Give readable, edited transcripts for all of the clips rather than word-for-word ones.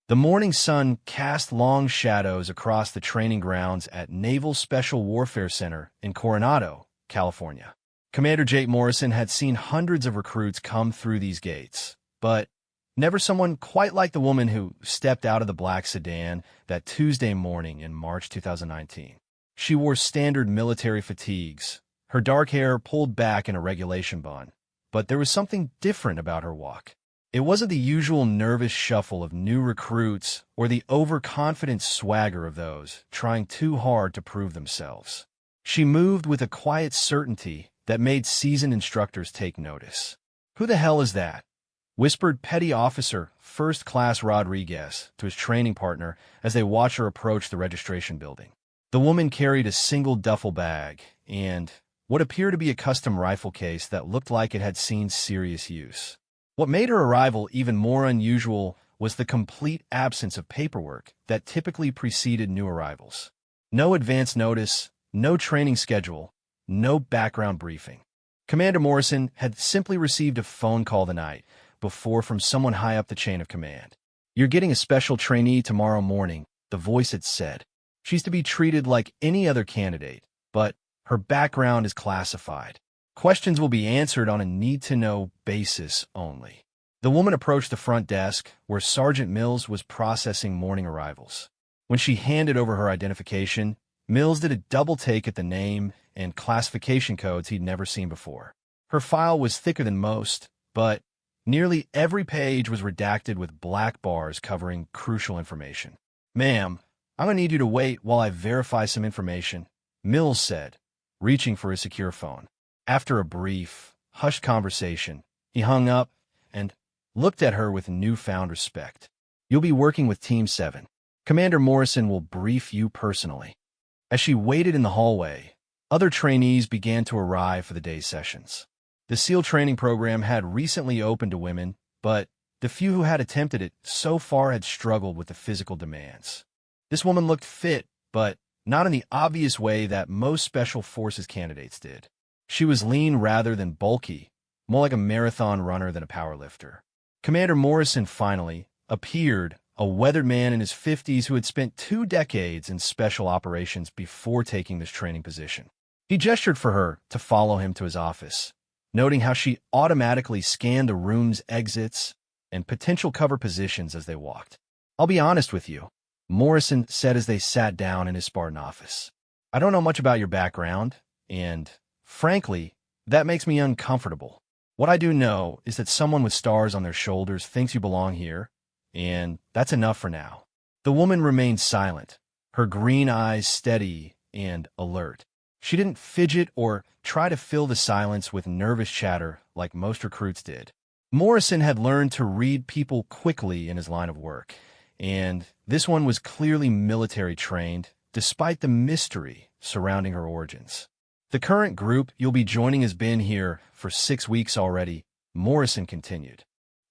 The morning sun cast long shadows across the training grounds at Naval Special Warfare Center in Coronado, California. Commander Jake Morrison had seen hundreds of recruits come through these gates, but never someone quite like the woman who stepped out of the black sedan that Tuesday morning in March 2019. She wore standard military fatigues, her dark hair pulled back in a regulation bun, but there was something different about her walk. It wasn't the usual nervous shuffle of new recruits or the overconfident swagger of those trying too hard to prove themselves. She moved with a quiet certainty that made seasoned instructors take notice. "Who the hell is that?" whispered Petty Officer First Class Rodriguez to his training partner as they watched her approach the registration building. The woman carried a single duffel bag and what appeared to be a custom rifle case that looked like it had seen serious use. What made her arrival even more unusual was the complete absence of paperwork that typically preceded new arrivals. No advance notice, no training schedule, no background briefing. Commander Morrison had simply received a phone call the night before from someone high up the chain of command. "You're getting a special trainee tomorrow morning," the voice had said. "She's to be treated like any other candidate, but her background is classified. Questions will be answered on a need-to-know basis only." The woman approached the front desk, where Sergeant Mills was processing morning arrivals. When she handed over her identification, Mills did a double take at the name and classification codes he'd never seen before. Her file was thicker than most, but nearly every page was redacted with black bars covering crucial information. "Ma'am, I'm going to need you to wait while I verify some information," Mills said, reaching for his secure phone. After a brief, hushed conversation, he hung up and looked at her with newfound respect. "You'll be working with Team 7. Commander Morrison will brief you personally." As she waited in the hallway, other trainees began to arrive for the day's sessions. The SEAL training program had recently opened to women, but the few who had attempted it so far had struggled with the physical demands. This woman looked fit, but not in the obvious way that most Special Forces candidates did. She was lean rather than bulky, more like a marathon runner than a powerlifter. Commander Morrison finally appeared, a weathered man in his 50s who had spent 2 decades in special operations before taking this training position. He gestured for her to follow him to his office, noting how she automatically scanned the room's exits and potential cover positions as they walked. "I'll be honest with you," Morrison said as they sat down in his Spartan office. "I don't know much about your background, and frankly, that makes me uncomfortable. What I do know is that someone with stars on their shoulders thinks you belong here, and that's enough for now." The woman remained silent, her green eyes steady and alert. She didn't fidget or try to fill the silence with nervous chatter like most recruits did. Morrison had learned to read people quickly in his line of work, and this one was clearly military trained, despite the mystery surrounding her origins. "The current group you'll be joining has been here for 6 weeks already," Morrison continued.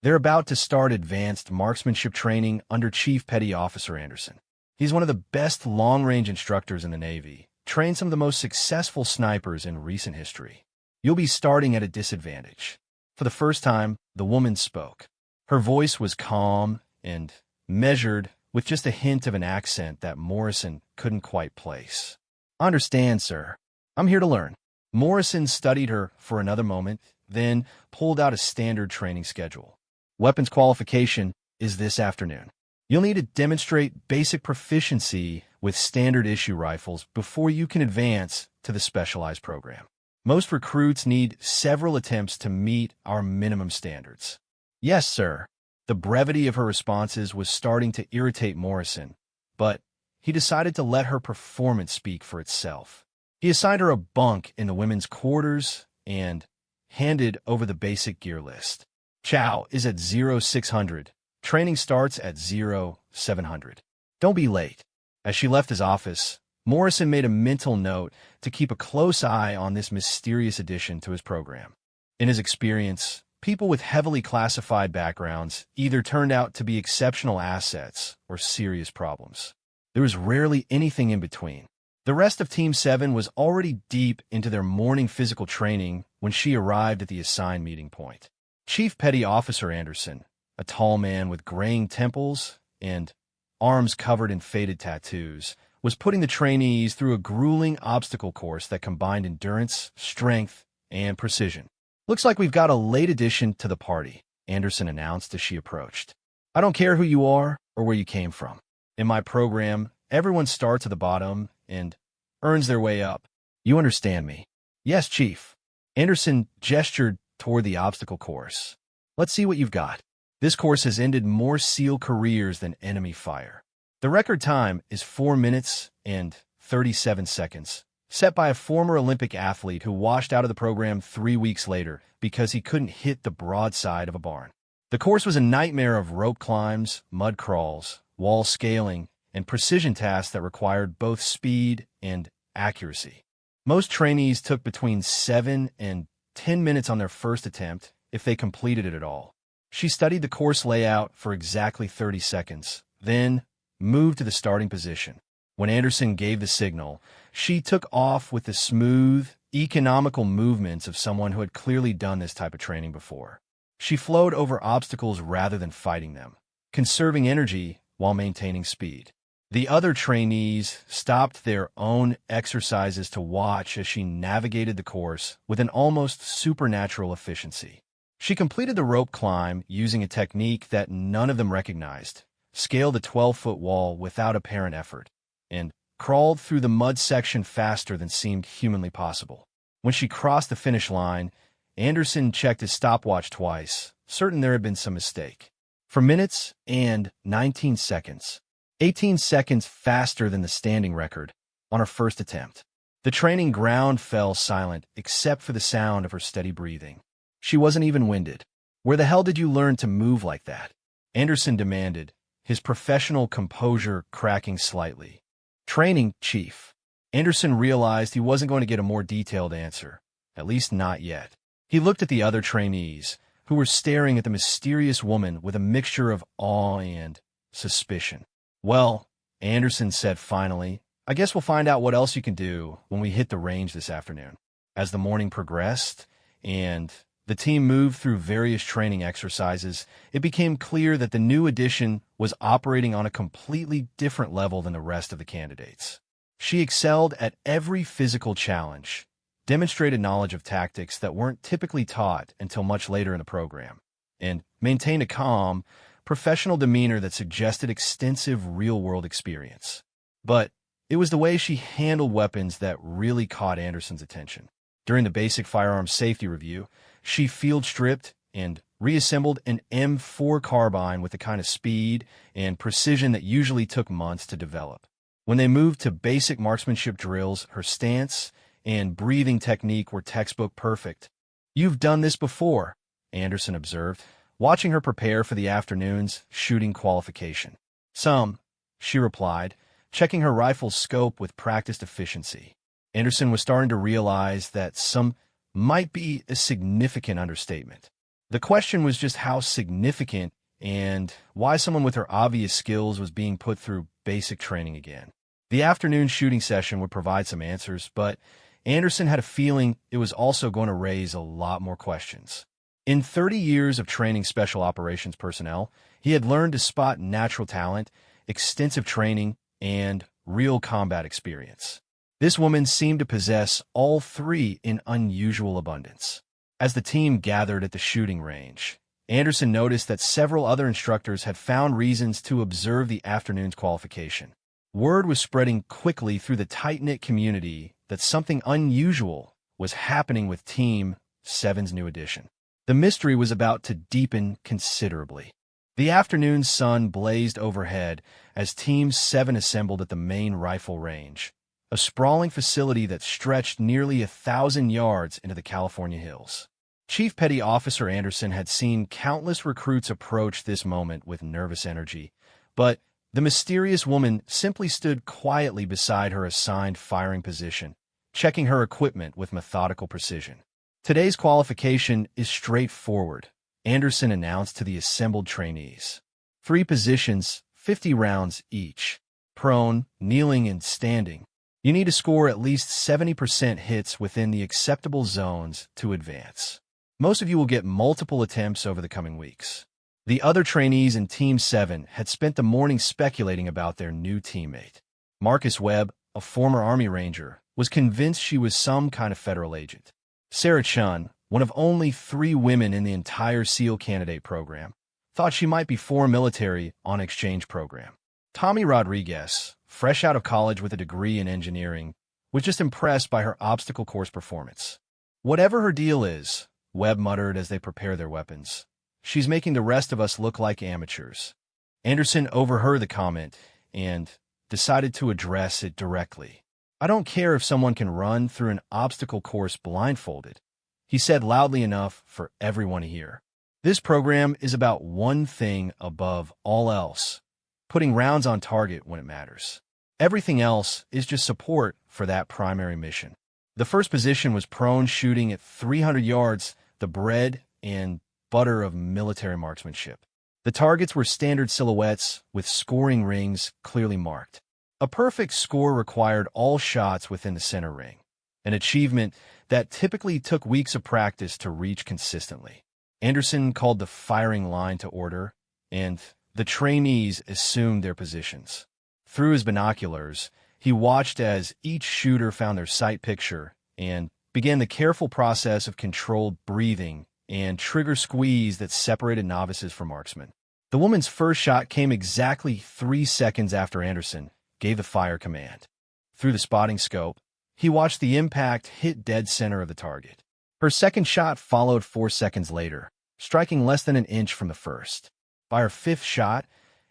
"They're about to start advanced marksmanship training under Chief Petty Officer Anderson. He's one of the best long-range instructors in the Navy, trained some of the most successful snipers in recent history. You'll be starting at a disadvantage." For the first time, the woman spoke. Her voice was calm and measured, with just a hint of an accent that Morrison couldn't quite place. "I understand, sir. I'm here to learn." Morrison studied her for another moment, then pulled out a standard training schedule. "Weapons qualification is this afternoon. You'll need to demonstrate basic proficiency with standard issue rifles before you can advance to the specialized program. Most recruits need several attempts to meet our minimum standards." "Yes, sir." The brevity of her responses was starting to irritate Morrison, but he decided to let her performance speak for itself. He assigned her a bunk in the women's quarters and handed over the basic gear list. "Chow is at 0600. Training starts at 0700. Don't be late." As she left his office, Morrison made a mental note to keep a close eye on this mysterious addition to his program. In his experience, people with heavily classified backgrounds either turned out to be exceptional assets or serious problems. There was rarely anything in between. The rest of Team 7 was already deep into their morning physical training when she arrived at the assigned meeting point. Chief Petty Officer Anderson, a tall man with graying temples and arms covered in faded tattoos, was putting the trainees through a grueling obstacle course that combined endurance, strength, and precision. "Looks like we've got a late addition to the party," Anderson announced as she approached. "I don't care who you are or where you came from. In my program, everyone starts at the bottom and earns their way up. You understand me?" "Yes, Chief." Anderson gestured toward the obstacle course. "Let's see what you've got." This course has ended more SEAL careers than enemy fire. The record time is 4 minutes and 37 seconds, set by a former Olympic athlete who washed out of the program 3 weeks later because he couldn't hit the broadside of a barn. The course was a nightmare of rope climbs, mud crawls, wall scaling, and precision tasks that required both speed and accuracy. Most trainees took between 7 and 10 minutes on their first attempt if they completed it at all. She studied the course layout for exactly 30 seconds, then moved to the starting position. When Anderson gave the signal, she took off with the smooth, economical movements of someone who had clearly done this type of training before. She flowed over obstacles rather than fighting them, conserving energy while maintaining speed. The other trainees stopped their own exercises to watch as she navigated the course with an almost supernatural efficiency. She completed the rope climb using a technique that none of them recognized, scaled a 12-foot wall without apparent effort, and crawled through the mud section faster than seemed humanly possible. When she crossed the finish line, Anderson checked his stopwatch twice, certain there had been some mistake. For minutes and 19 seconds, 18 seconds faster than the standing record on her first attempt. The training ground fell silent except for the sound of her steady breathing. She wasn't even winded. "Where the hell did you learn to move like that?" Anderson demanded, his professional composure cracking slightly. "Training, Chief." Anderson realized he wasn't going to get a more detailed answer, at least not yet. He looked at the other trainees, who were staring at the mysterious woman with a mixture of awe and suspicion. "Well," Anderson said finally, "I guess we'll find out what else you can do when we hit the range this afternoon." As the morning progressed and the team moved through various training exercises, it became clear that the new addition was operating on a completely different level than the rest of the candidates. She excelled at every physical challenge, demonstrated knowledge of tactics that weren't typically taught until much later in the program, and maintained a calm, professional demeanor that suggested extensive real-world experience. But it was the way she handled weapons that really caught Anderson's attention. During the basic firearms safety review, she field-stripped and reassembled an M4 carbine with the kind of speed and precision that usually took months to develop. When they moved to basic marksmanship drills, her stance and breathing technique were textbook perfect. "You've done this before," Anderson observed, watching her prepare for the afternoon's shooting qualification. "Some," she replied, checking her rifle's scope with practiced efficiency. Anderson was starting to realize that some might be a significant understatement. The question was just how significant and why someone with her obvious skills was being put through basic training again. The afternoon shooting session would provide some answers, but Anderson had a feeling it was also going to raise a lot more questions. In 30 years of training special operations personnel, he had learned to spot natural talent, extensive training, and real combat experience. This woman seemed to possess all three in unusual abundance. As the team gathered at the shooting range, Anderson noticed that several other instructors had found reasons to observe the afternoon's qualification. Word was spreading quickly through the tight-knit community that something unusual was happening with Team 7's new addition. The mystery was about to deepen considerably. The afternoon sun blazed overhead as Team 7 assembled at the main rifle range, a sprawling facility that stretched nearly 1,000 yards into the California hills. Chief Petty Officer Anderson had seen countless recruits approach this moment with nervous energy, but the mysterious woman simply stood quietly beside her assigned firing position, checking her equipment with methodical precision. "Today's qualification is straightforward," Anderson announced to the assembled trainees. 3 positions, 50 rounds each. Prone, kneeling, and standing. You need to score at least 70% hits within the acceptable zones to advance. Most of you will get multiple attempts over the coming weeks. The other trainees in Team 7 had spent the morning speculating about their new teammate. Marcus Webb, a former Army Ranger, was convinced she was some kind of federal agent. Sarah Chun, one of only 3 women in the entire SEAL candidate program, thought she might be foreign military on exchange program. Tommy Rodriguez, fresh out of college with a degree in engineering, was just impressed by her obstacle course performance. Whatever her deal is, Webb muttered as they prepare their weapons, she's making the rest of us look like amateurs. Anderson overheard the comment and decided to address it directly. I don't care if someone can run through an obstacle course blindfolded, he said loudly enough for everyone to hear. This program is about one thing above all else, putting rounds on target when it matters. Everything else is just support for that primary mission. The first position was prone shooting at 300 yards, the bread and butter of military marksmanship. The targets were standard silhouettes with scoring rings clearly marked. A perfect score required all shots within the center ring, an achievement that typically took weeks of practice to reach consistently. Anderson called the firing line to order, and the trainees assumed their positions. Through his binoculars, he watched as each shooter found their sight picture and began the careful process of controlled breathing and trigger squeeze that separated novices from marksmen. The woman's first shot came exactly 3 seconds after Anderson gave the fire command. Through the spotting scope, he watched the impact hit dead center of the target. Her second shot followed 4 seconds later, striking less than an inch from the first. By her 5th shot,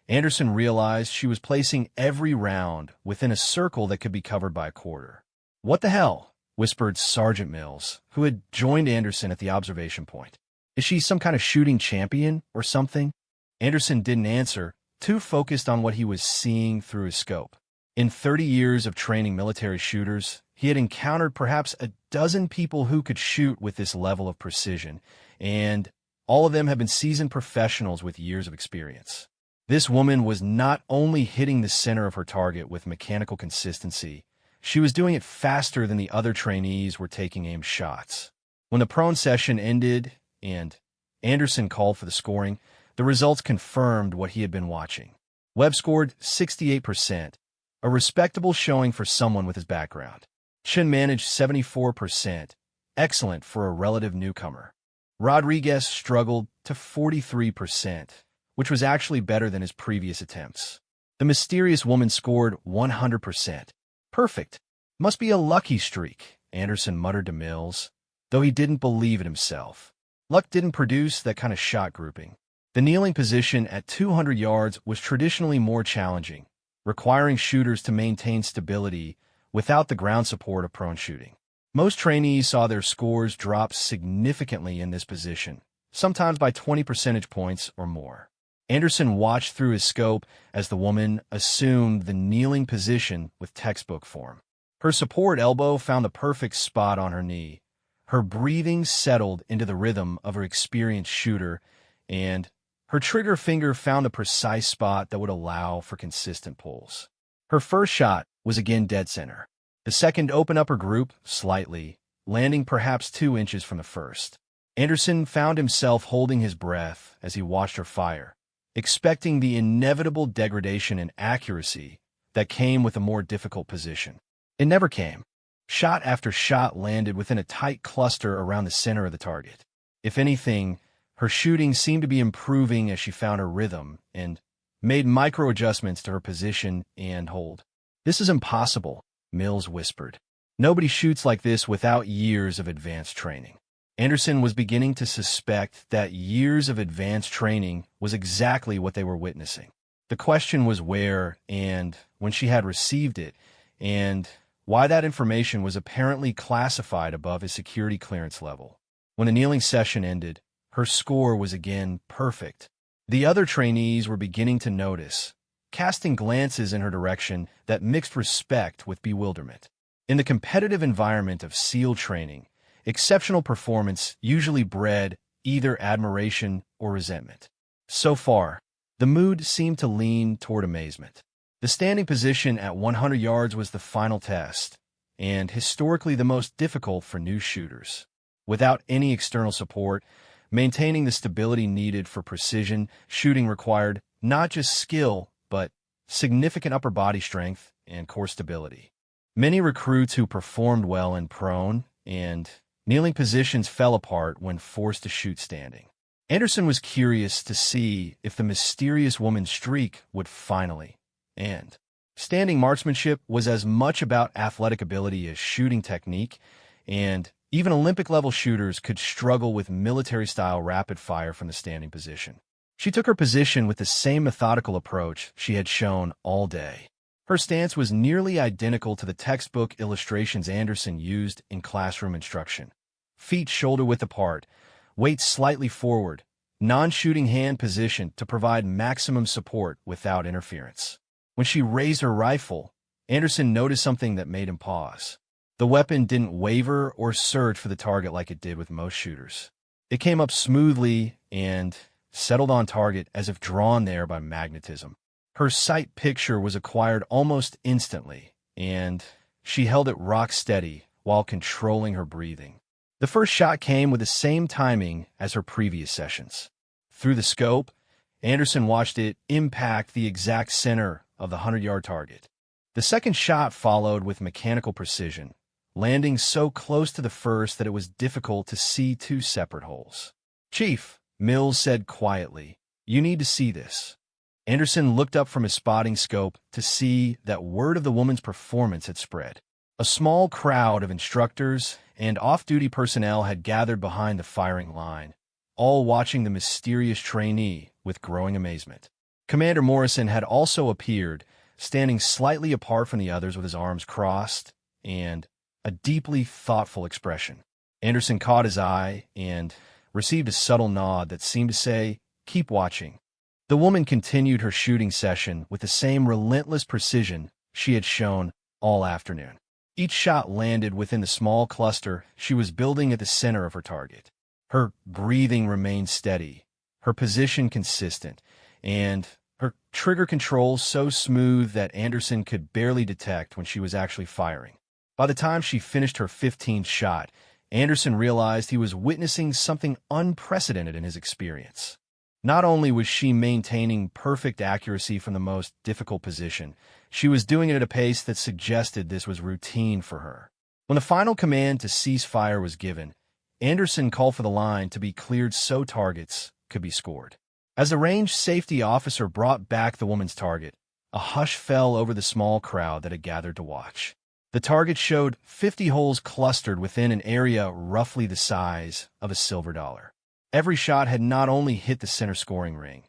Anderson realized she was placing every round within a circle that could be covered by a quarter. "What the hell?" whispered Sergeant Mills, who had joined Anderson at the observation point. "Is she some kind of shooting champion or something?" Anderson didn't answer, too focused on what he was seeing through his scope. In 30 years of training military shooters, he had encountered perhaps a dozen people who could shoot with this level of precision, and all of them had been seasoned professionals with years of experience. This woman was not only hitting the center of her target with mechanical consistency, she was doing it faster than the other trainees were taking aim shots. When the prone session ended and Anderson called for the scoring, the results confirmed what he had been watching. Webb scored 68%, a respectable showing for someone with his background. Chin managed 74%, excellent for a relative newcomer. Rodriguez struggled to 43%, which was actually better than his previous attempts. The mysterious woman scored 100%. Perfect. Must be a lucky streak, Anderson muttered to Mills, though he didn't believe it himself. Luck didn't produce that kind of shot grouping. The kneeling position at 200 yards was traditionally more challenging, requiring shooters to maintain stability without the ground support of prone shooting. Most trainees saw their scores drop significantly in this position, sometimes by 20 percentage points or more. Anderson watched through his scope as the woman assumed the kneeling position with textbook form. Her support elbow found the perfect spot on her knee. Her breathing settled into the rhythm of her experienced shooter, and her trigger finger found the precise spot that would allow for consistent pulls. Her first shot was again dead center. The second opened up her group slightly, landing perhaps 2 inches from the first. Anderson found himself holding his breath as he watched her fire, expecting the inevitable degradation in accuracy that came with a more difficult position. It never came. Shot after shot landed within a tight cluster around the center of the target. If anything, her shooting seemed to be improving as she found her rhythm and made micro-adjustments to her position and hold. "This is impossible," Mills whispered. "Nobody shoots like this without years of advanced training." Anderson was beginning to suspect that years of advanced training was exactly what they were witnessing. The question was where and when she had received it, and why that information was apparently classified above his security clearance level. When the kneeling session ended, her score was again perfect. The other trainees were beginning to notice, casting glances in her direction that mixed respect with bewilderment. In the competitive environment of SEAL training, exceptional performance usually bred either admiration or resentment. So far, the mood seemed to lean toward amazement. The standing position at 100 yards was the final test, and historically the most difficult for new shooters. Without any external support, Maintaining the stability needed for precision shooting required not just skill, but significant upper body strength and core stability. Many recruits who performed well in prone and kneeling positions fell apart when forced to shoot standing. Anderson was curious to see if the mysterious woman's streak would finally end. Standing marksmanship was as much about athletic ability as shooting technique, and even Olympic-level shooters could struggle with military-style rapid fire from the standing position. She took her position with the same methodical approach she had shown all day. Her stance was nearly identical to the textbook illustrations Anderson used in classroom instruction. Feet shoulder-width apart, weight slightly forward, non-shooting hand position to provide maximum support without interference. When she raised her rifle, Anderson noticed something that made him pause. The weapon didn't waver or surge for the target like it did with most shooters. It came up smoothly and settled on target as if drawn there by magnetism. Her sight picture was acquired almost instantly, and she held it rock steady while controlling her breathing. The first shot came with the same timing as her previous sessions. Through the scope, Anderson watched it impact the exact center of the 100-yard target. The second shot followed with mechanical precision, landing so close to the first that it was difficult to see two separate holes. "Chief," Mills said quietly, "you need to see this." Anderson looked up from his spotting scope to see that word of the woman's performance had spread. A small crowd of instructors and off-duty personnel had gathered behind the firing line, all watching the mysterious trainee with growing amazement. Commander Morrison had also appeared, standing slightly apart from the others with his arms crossed and a deeply thoughtful expression. Anderson caught his eye and received a subtle nod that seemed to say, "Keep watching." The woman continued her shooting session with the same relentless precision she had shown all afternoon. Each shot landed within the small cluster she was building at the center of her target. Her breathing remained steady, her position consistent, and her trigger control so smooth that Anderson could barely detect when she was actually firing. By the time she finished her 15th shot, Anderson realized he was witnessing something unprecedented in his experience. Not only was she maintaining perfect accuracy from the most difficult position, she was doing it at a pace that suggested this was routine for her. When the final command to cease fire was given, Anderson called for the line to be cleared so targets could be scored. As the range safety officer brought back the woman's target, a hush fell over the small crowd that had gathered to watch. The target showed 50 holes clustered within an area roughly the size of a silver dollar. Every shot had not only hit the center scoring ring,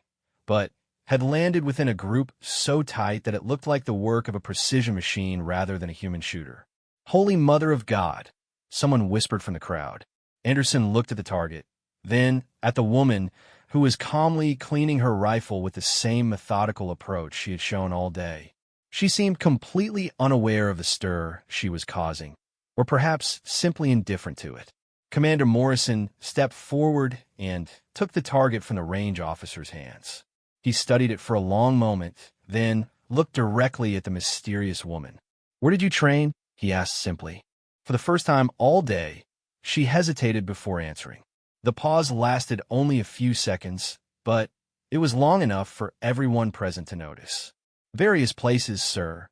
but had landed within a group so tight that it looked like the work of a precision machine rather than a human shooter. "Holy Mother of God," someone whispered from the crowd. Anderson looked at the target, then at the woman who was calmly cleaning her rifle with the same methodical approach she had shown all day. She seemed completely unaware of the stir she was causing, or perhaps simply indifferent to it. Commander Morrison stepped forward and took the target from the range officer's hands. He studied it for a long moment, then looked directly at the mysterious woman. "Where did you train?" he asked simply. For the first time all day, she hesitated before answering. The pause lasted only a few seconds, but it was long enough for everyone present to notice. "Various places, sir."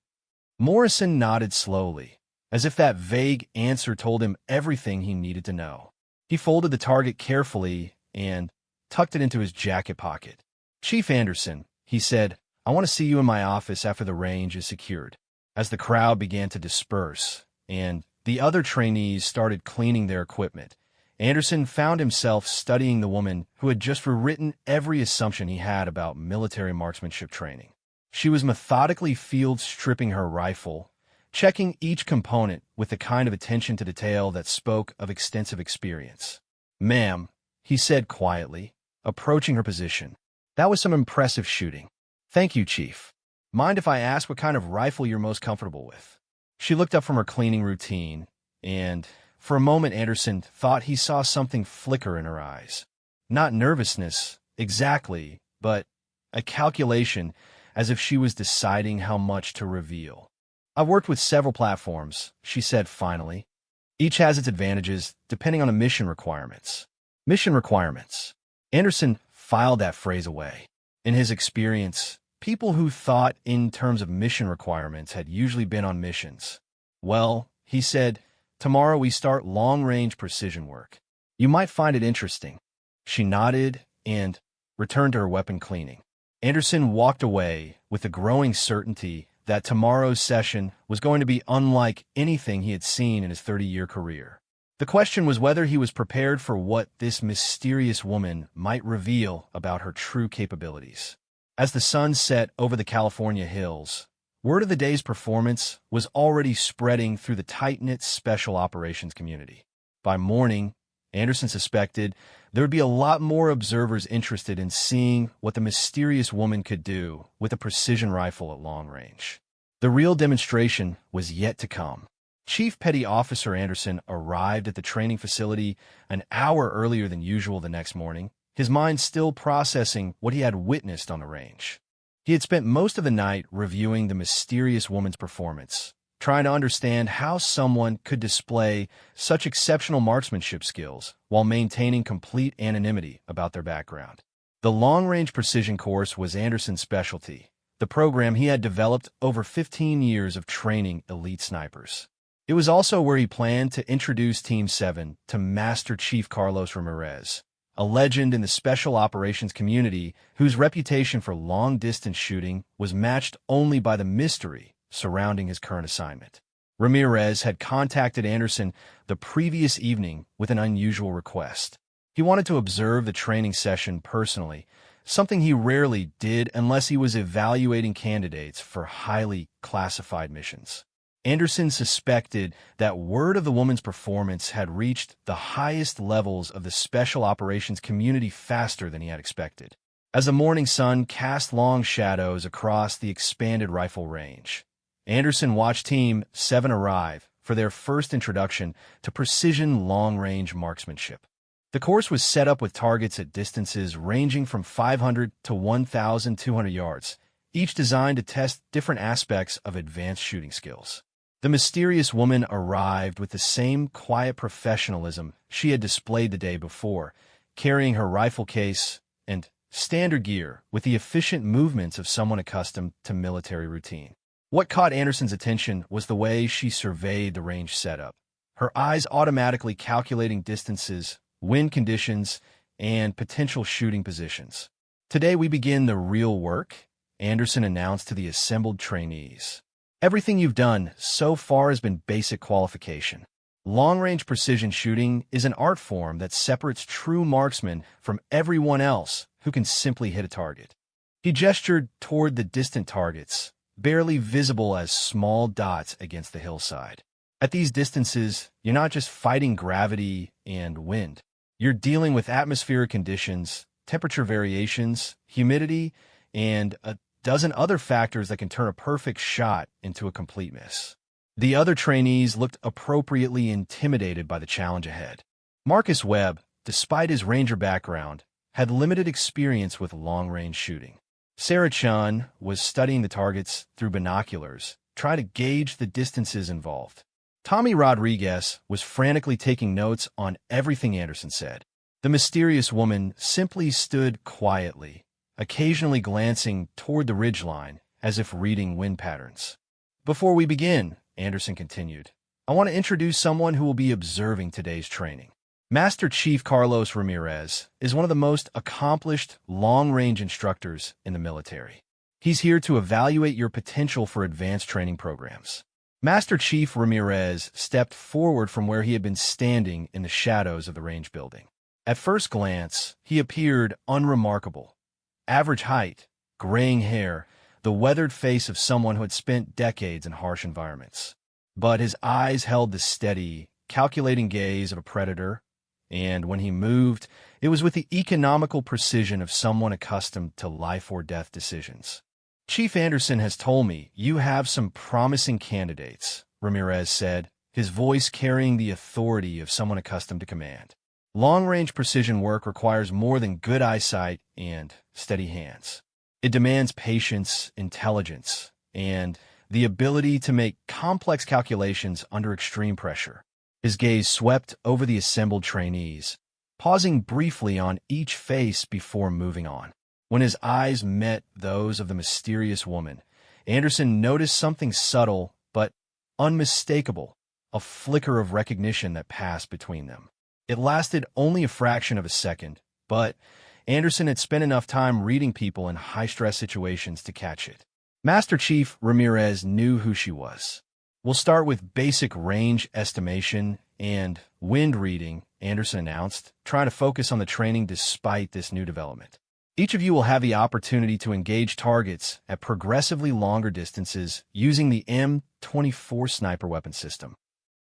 Morrison nodded slowly, as if that vague answer told him everything he needed to know. He folded the target carefully and tucked it into his jacket pocket. "Chief Anderson," he said, "I want to see you in my office after the range is secured." As the crowd began to disperse and the other trainees started cleaning their equipment, Anderson found himself studying the woman who had just rewritten every assumption he had about military marksmanship training. She was methodically field stripping her rifle, checking each component with the kind of attention to detail that spoke of extensive experience. "Ma'am," he said quietly, approaching her position, "that was some impressive shooting." "Thank you, Chief. Mind if I ask what kind of rifle you're most comfortable with?" She looked up from her cleaning routine, and for a moment Anderson thought he saw something flicker in her eyes. Not nervousness, exactly, but a calculation, as if she was deciding how much to reveal. "I've worked with several platforms," she said finally. "Each has its advantages, depending on the mission requirements. Mission requirements. Anderson filed that phrase away. In his experience, people who thought in terms of mission requirements had usually been on missions. Well, he said, tomorrow we start long-range precision work. You might find it interesting. She nodded and returned to her weapon cleaning. Anderson walked away with the growing certainty that tomorrow's session was going to be unlike anything he had seen in his 30-year career. The question was whether he was prepared for what this mysterious woman might reveal about her true capabilities. As the sun set over the California hills, word of the day's performance was already spreading through the tight-knit special operations community. By morning, Anderson suspected there would be a lot more observers interested in seeing what the mysterious woman could do with a precision rifle at long range. The real demonstration was yet to come. Chief Petty Officer Anderson arrived at the training facility an hour earlier than usual the next morning, his mind still processing what he had witnessed on the range. He had spent most of the night reviewing the mysterious woman's performance, trying to understand how someone could display such exceptional marksmanship skills while maintaining complete anonymity about their background. The long-range precision course was Anderson's specialty, the program he had developed over 15 years of training elite snipers. It was also where he planned to introduce Team 7 to Master Chief Carlos Ramirez, a legend in the special operations community whose reputation for long-distance shooting was matched only by the mystery surrounding his current assignment. Ramirez had contacted Anderson the previous evening with an unusual request. He wanted to observe the training session personally, something he rarely did unless he was evaluating candidates for highly classified missions. Anderson suspected that word of the woman's performance had reached the highest levels of the special operations community faster than he had expected. As the morning sun cast long shadows across the expanded rifle range, Anderson watched Team 7 arrive for their first introduction to precision long-range marksmanship. The course was set up with targets at distances ranging from 500 to 1,200 yards, each designed to test different aspects of advanced shooting skills. The mysterious woman arrived with the same quiet professionalism she had displayed the day before, carrying her rifle case and standard gear with the efficient movements of someone accustomed to military routine. What caught Anderson's attention was the way she surveyed the range setup, her eyes automatically calculating distances, wind conditions, and potential shooting positions. "Today we begin the real work," Anderson announced to the assembled trainees. "Everything you've done so far has been basic qualification. Long-range precision shooting is an art form that separates true marksmen from everyone else who can simply hit a target." He gestured toward the distant targets, barely visible as small dots against the hillside. At these distances, you're not just fighting gravity and wind. You're dealing with atmospheric conditions, temperature variations, humidity, and a dozen other factors that can turn a perfect shot into a complete miss. The other trainees looked appropriately intimidated by the challenge ahead. Marcus Webb, despite his Ranger background, had limited experience with long-range shooting. Sarah Chun was studying the targets through binoculars, trying to gauge the distances involved. Tommy Rodriguez was frantically taking notes on everything Anderson said. The mysterious woman simply stood quietly, occasionally glancing toward the ridgeline as if reading wind patterns. "Before we begin," Anderson continued, "I want to introduce someone who will be observing today's training. Master Chief Carlos Ramirez is one of the most accomplished long-range instructors in the military. He's here to evaluate your potential for advanced training programs." Master Chief Ramirez stepped forward from where he had been standing in the shadows of the range building. At first glance, he appeared unremarkable. Average height, graying hair, the weathered face of someone who had spent decades in harsh environments. But his eyes held the steady, calculating gaze of a predator, and when he moved, it was with the economical precision of someone accustomed to life-or-death decisions. "Chief Anderson has told me you have some promising candidates," Ramirez said, his voice carrying the authority of someone accustomed to command. "Long-range precision work requires more than good eyesight and steady hands. It demands patience, intelligence, and the ability to make complex calculations under extreme pressure." His gaze swept over the assembled trainees, pausing briefly on each face before moving on. When his eyes met those of the mysterious woman, Anderson noticed something subtle but unmistakable, a flicker of recognition that passed between them. It lasted only a fraction of a second, but Anderson had spent enough time reading people in high-stress situations to catch it. Master Chief Ramirez knew who she was. We'll start with basic range estimation and wind reading, Anderson announced, trying to focus on the training despite this new development. Each of you will have the opportunity to engage targets at progressively longer distances using the M24 sniper weapon system.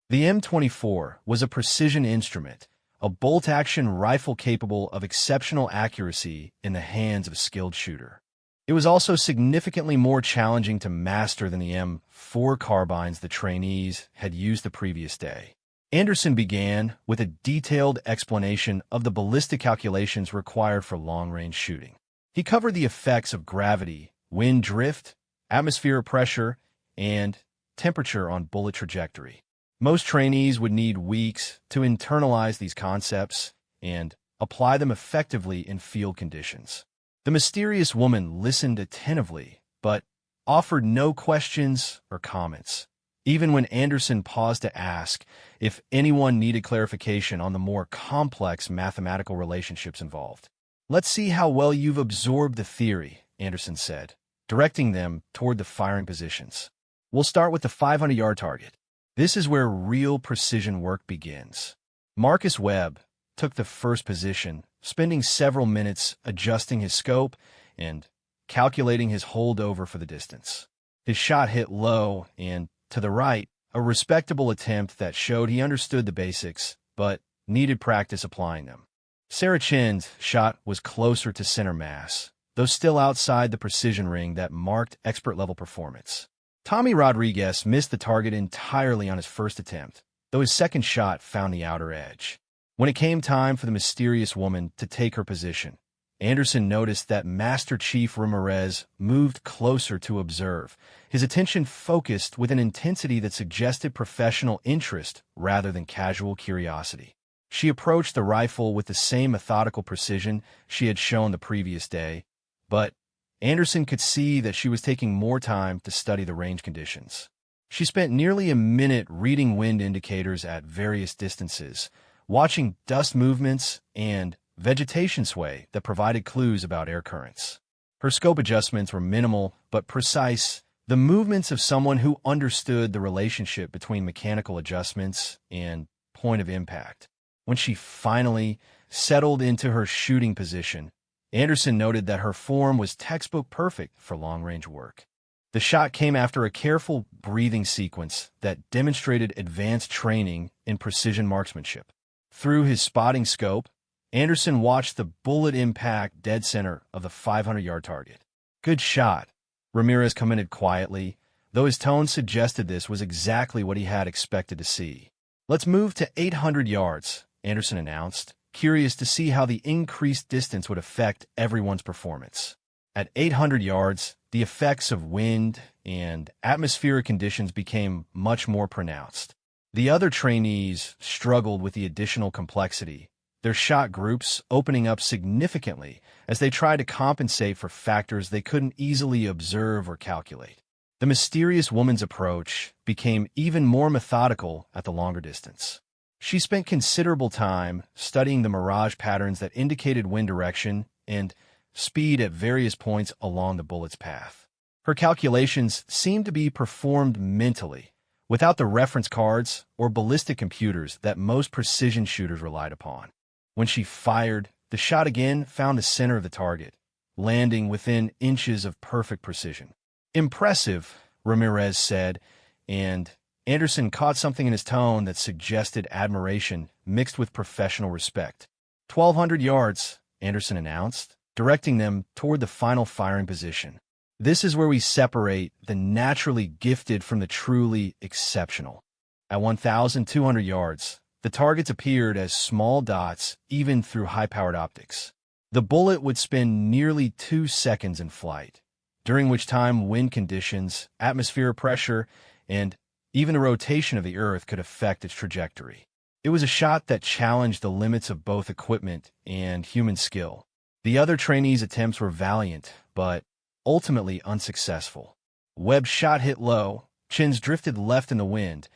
The M24 was a precision instrument, a bolt-action rifle capable of exceptional accuracy in the hands of a skilled shooter. It was also significantly more challenging to master than the M4 carbines the trainees had used the previous day. Anderson began with a detailed explanation of the ballistic calculations required for long-range shooting. He covered the effects of gravity, wind drift, atmospheric pressure, and temperature on bullet trajectory. Most trainees would need weeks to internalize these concepts and apply them effectively in field conditions. The mysterious woman listened attentively, but offered no questions or comments. Even when Anderson paused to ask if anyone needed clarification on the more complex mathematical relationships involved. "Let's see how well you've absorbed the theory," Anderson said, directing them toward the firing positions. "We'll start with the 500-yard target. This is where real precision work begins." Marcus Webb took the first position, spending several minutes adjusting his scope and calculating his holdover for the distance. His shot hit low and to the right, a respectable attempt that showed he understood the basics, but needed practice applying them. Sarah Chin's shot was closer to center mass, though still outside the precision ring that marked expert-level performance. Tommy Rodriguez missed the target entirely on his first attempt, though his second shot found the outer edge. When it came time for the mysterious woman to take her position, Anderson noticed that Master Chief Ramirez moved closer to observe, his attention focused with an intensity that suggested professional interest rather than casual curiosity. She approached the rifle with the same methodical precision she had shown the previous day, but Anderson could see that she was taking more time to study the range conditions. She spent nearly a minute reading wind indicators at various distances, watching dust movements and vegetation sway that provided clues about air currents. Her scope adjustments were minimal but precise, the movements of someone who understood the relationship between mechanical adjustments and point of impact. When she finally settled into her shooting position, Anderson noted that her form was textbook perfect for long-range work. The shot came after a careful breathing sequence that demonstrated advanced training in precision marksmanship. Through his spotting scope, Anderson watched the bullet impact dead center of the 500-yard target. "Good shot," Ramirez commented quietly, though his tone suggested this was exactly what he had expected to see. "Let's move to 800 yards, Anderson announced, curious to see how the increased distance would affect everyone's performance. At 800 yards, the effects of wind and atmospheric conditions became much more pronounced. The other trainees struggled with the additional complexity, their shot groups opening up significantly as they tried to compensate for factors they couldn't easily observe or calculate. The mysterious woman's approach became even more methodical at the longer distance. She spent considerable time studying the mirage patterns that indicated wind direction and speed at various points along the bullet's path. Her calculations seemed to be performed mentally, without the reference cards or ballistic computers that most precision shooters relied upon. When she fired, the shot again found the center of the target, landing within inches of perfect precision. "Impressive," Ramirez said, and Anderson caught something in his tone that suggested admiration mixed with professional respect. 1,200 yards, Anderson announced, directing them toward the final firing position. "This is where we separate the naturally gifted from the truly exceptional." At 1,200 yards, the targets appeared as small dots even through high-powered optics. The bullet would spend nearly 2 seconds in flight, during which time wind conditions, atmospheric pressure, and even the rotation of the Earth could affect its trajectory. It It was a shot that challenged the limits of both equipment and human skill. The other trainees' attempts were valiant, but ultimately unsuccessful. Webb's shot hit low, Chin's drifted left in the wind,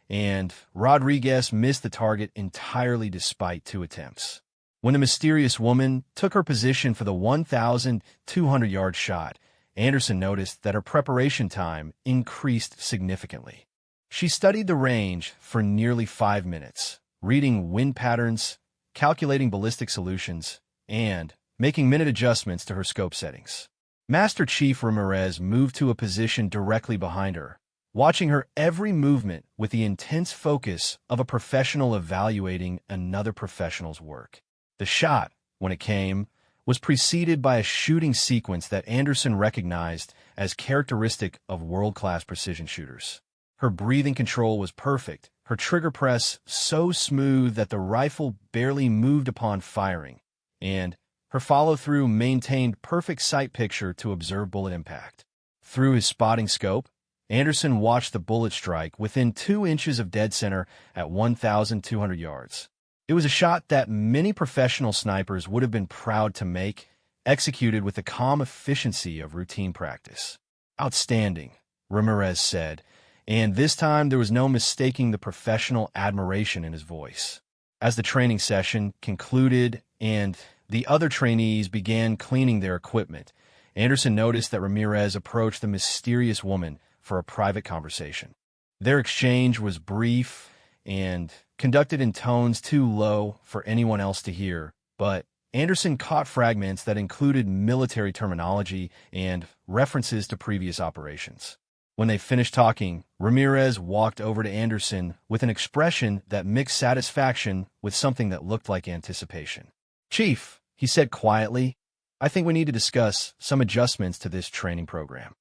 and Rodriguez missed the target entirely despite 2 attempts. When the mysterious woman took her position for the 1,200-yard shot, Anderson noticed that her preparation time increased significantly. She studied the range for nearly 5 minutes, reading wind patterns, calculating ballistic solutions, and making minute adjustments to her scope settings. Master Chief Ramirez moved to a position directly behind her, watching her every movement with the intense focus of a professional evaluating another professional's work. The shot, when it came, was preceded by a shooting sequence that Anderson recognized as characteristic of world-class precision shooters. Her breathing control was perfect, her trigger press so smooth that the rifle barely moved upon firing, and her follow-through maintained perfect sight picture to observe bullet impact. Through his spotting scope, Anderson watched the bullet strike within 2 inches of dead center at 1,200 yards. It was a shot that many professional snipers would have been proud to make, executed with the calm efficiency of routine practice. "Outstanding," Ramirez said, and this time there was no mistaking the professional admiration in his voice. As the training session concluded and the other trainees began cleaning their equipment, Anderson noticed that Ramirez approached the mysterious woman for a private conversation. Their exchange was brief and conducted in tones too low for anyone else to hear, but Anderson caught fragments that included military terminology and references to previous operations. When they finished talking, Ramirez walked over to Anderson with an expression that mixed satisfaction with something that looked like anticipation. "Chief," he said quietly, "I think we need to discuss some adjustments to this training program."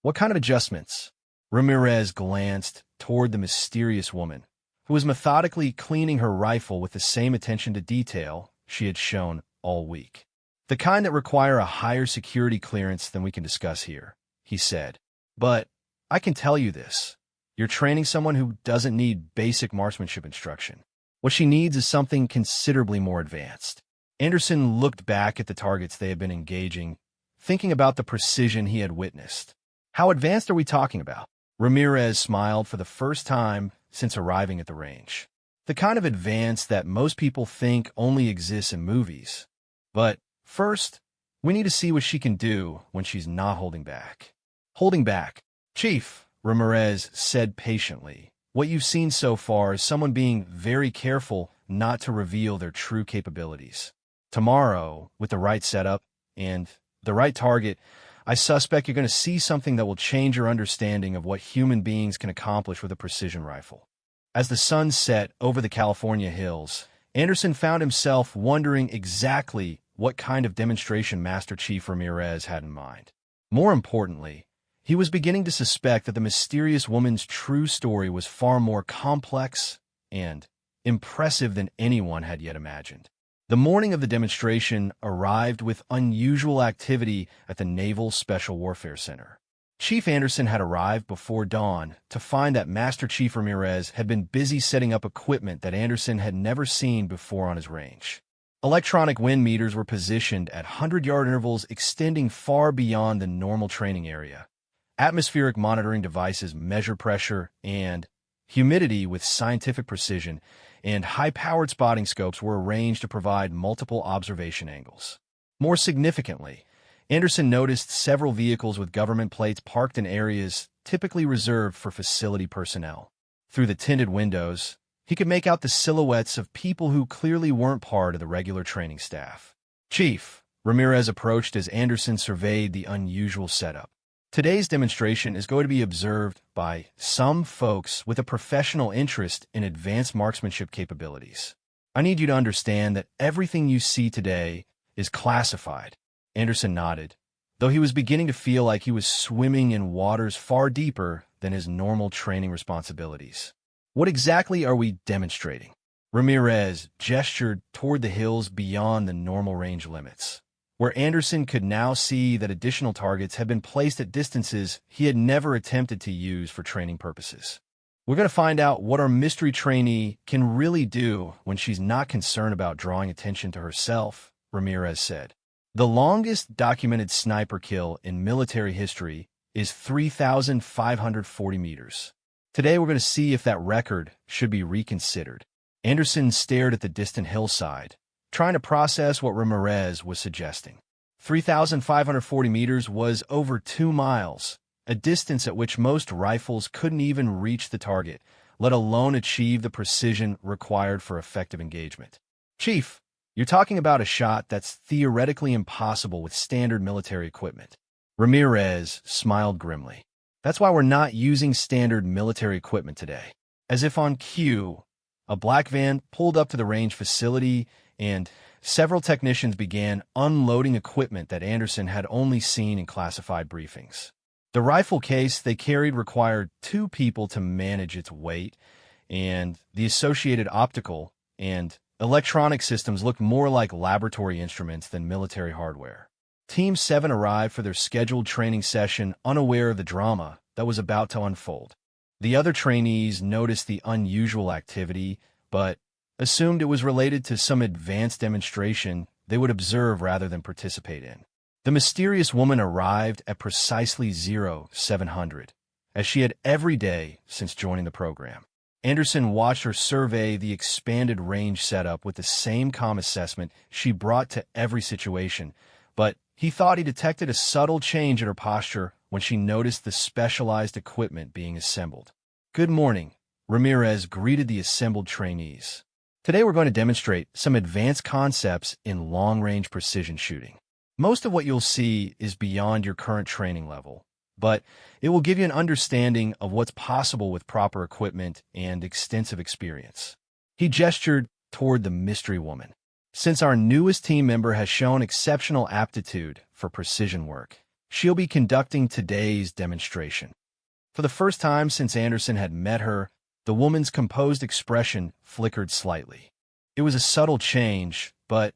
"What kind of adjustments?" Ramirez glanced toward the mysterious woman, who was methodically cleaning her rifle with the same attention to detail she had shown all week. "The kind that require a higher security clearance than we can discuss here," he said. "But I can tell you this. You're training someone who doesn't need basic marksmanship instruction. What she needs is something considerably more advanced." Anderson looked back at the targets they had been engaging, thinking about the precision he had witnessed. "How advanced are we talking about?" Ramirez smiled for the first time since arriving at the range. "The kind of advance that most people think only exists in movies. But first, we need to see what she can do when she's not holding back." "Holding back?" "Chief," Ramirez said patiently, "what you've seen so far is someone being very careful not to reveal their true capabilities. Tomorrow, with the right setup and the right target, I suspect you're going to see something that will change your understanding of what human beings can accomplish with a precision rifle." As the sun set over the California hills, Anderson found himself wondering exactly what kind of demonstration Master Chief Ramirez had in mind. More importantly, he was beginning to suspect that the mysterious woman's true story was far more complex and impressive than anyone had yet imagined. The morning of the demonstration arrived with unusual activity at the Naval Special Warfare Center. Chief Anderson had arrived before dawn to find that Master Chief Ramirez had been busy setting up equipment that Anderson had never seen before on his range. Electronic wind meters were positioned at 100-yard intervals extending far beyond the normal training area. Atmospheric monitoring devices measure pressure and humidity with scientific precision, and high-powered spotting scopes were arranged to provide multiple observation angles. More significantly, Anderson noticed several vehicles with government plates parked in areas typically reserved for facility personnel. Through the tinted windows, he could make out the silhouettes of people who clearly weren't part of the regular training staff. "Chief," Ramirez approached as Anderson surveyed the unusual setup. "Today's demonstration is going to be observed by some folks with a professional interest in advanced marksmanship capabilities. I need you to understand that everything you see today is classified." Anderson nodded, though he was beginning to feel like he was swimming in waters far deeper than his normal training responsibilities. "What exactly are we demonstrating?" Ramirez gestured toward the hills beyond the normal range limits, where Anderson could now see that additional targets had been placed at distances he had never attempted to use for training purposes. We're going to find out what our mystery trainee can really do when she's not concerned about drawing attention to herself, Ramirez said. The longest documented sniper kill in military history is 3,540 meters. Today we're going to see if that record should be reconsidered. Anderson stared at the distant hillside, trying to process what Ramirez was suggesting. 3,540 meters was over 2 miles, a distance at which most rifles couldn't even reach the target, let alone achieve the precision required for effective engagement. Chief, you're talking about a shot that's theoretically impossible with standard military equipment. Ramirez smiled grimly. That's why we're not using standard military equipment today. As if on cue, a black van pulled up to the range facility and several technicians began unloading equipment that Anderson had only seen in classified briefings. The rifle case they carried required 2 people to manage its weight, and the associated optical and electronic systems looked more like laboratory instruments than military hardware. Team 7 arrived for their scheduled training session unaware of the drama that was about to unfold. The other trainees noticed the unusual activity, but assumed it was related to some advanced demonstration they would observe rather than participate in. The mysterious woman arrived at precisely 0700, as she had every day since joining the program. Anderson watched her survey the expanded range setup with the same calm assessment she brought to every situation, but he thought he detected a subtle change in her posture when she noticed the specialized equipment being assembled. "Good morning," Ramirez greeted the assembled trainees. "Today we're going to demonstrate some advanced concepts in long-range precision shooting. Most of what you'll see is beyond your current training level, but it will give you an understanding of what's possible with proper equipment and extensive experience." He gestured toward the mystery woman. "Since our newest team member has shown exceptional aptitude for precision work, she'll be conducting today's demonstration." For the first time since Anderson had met her, the woman's composed expression flickered slightly. It was a subtle change, but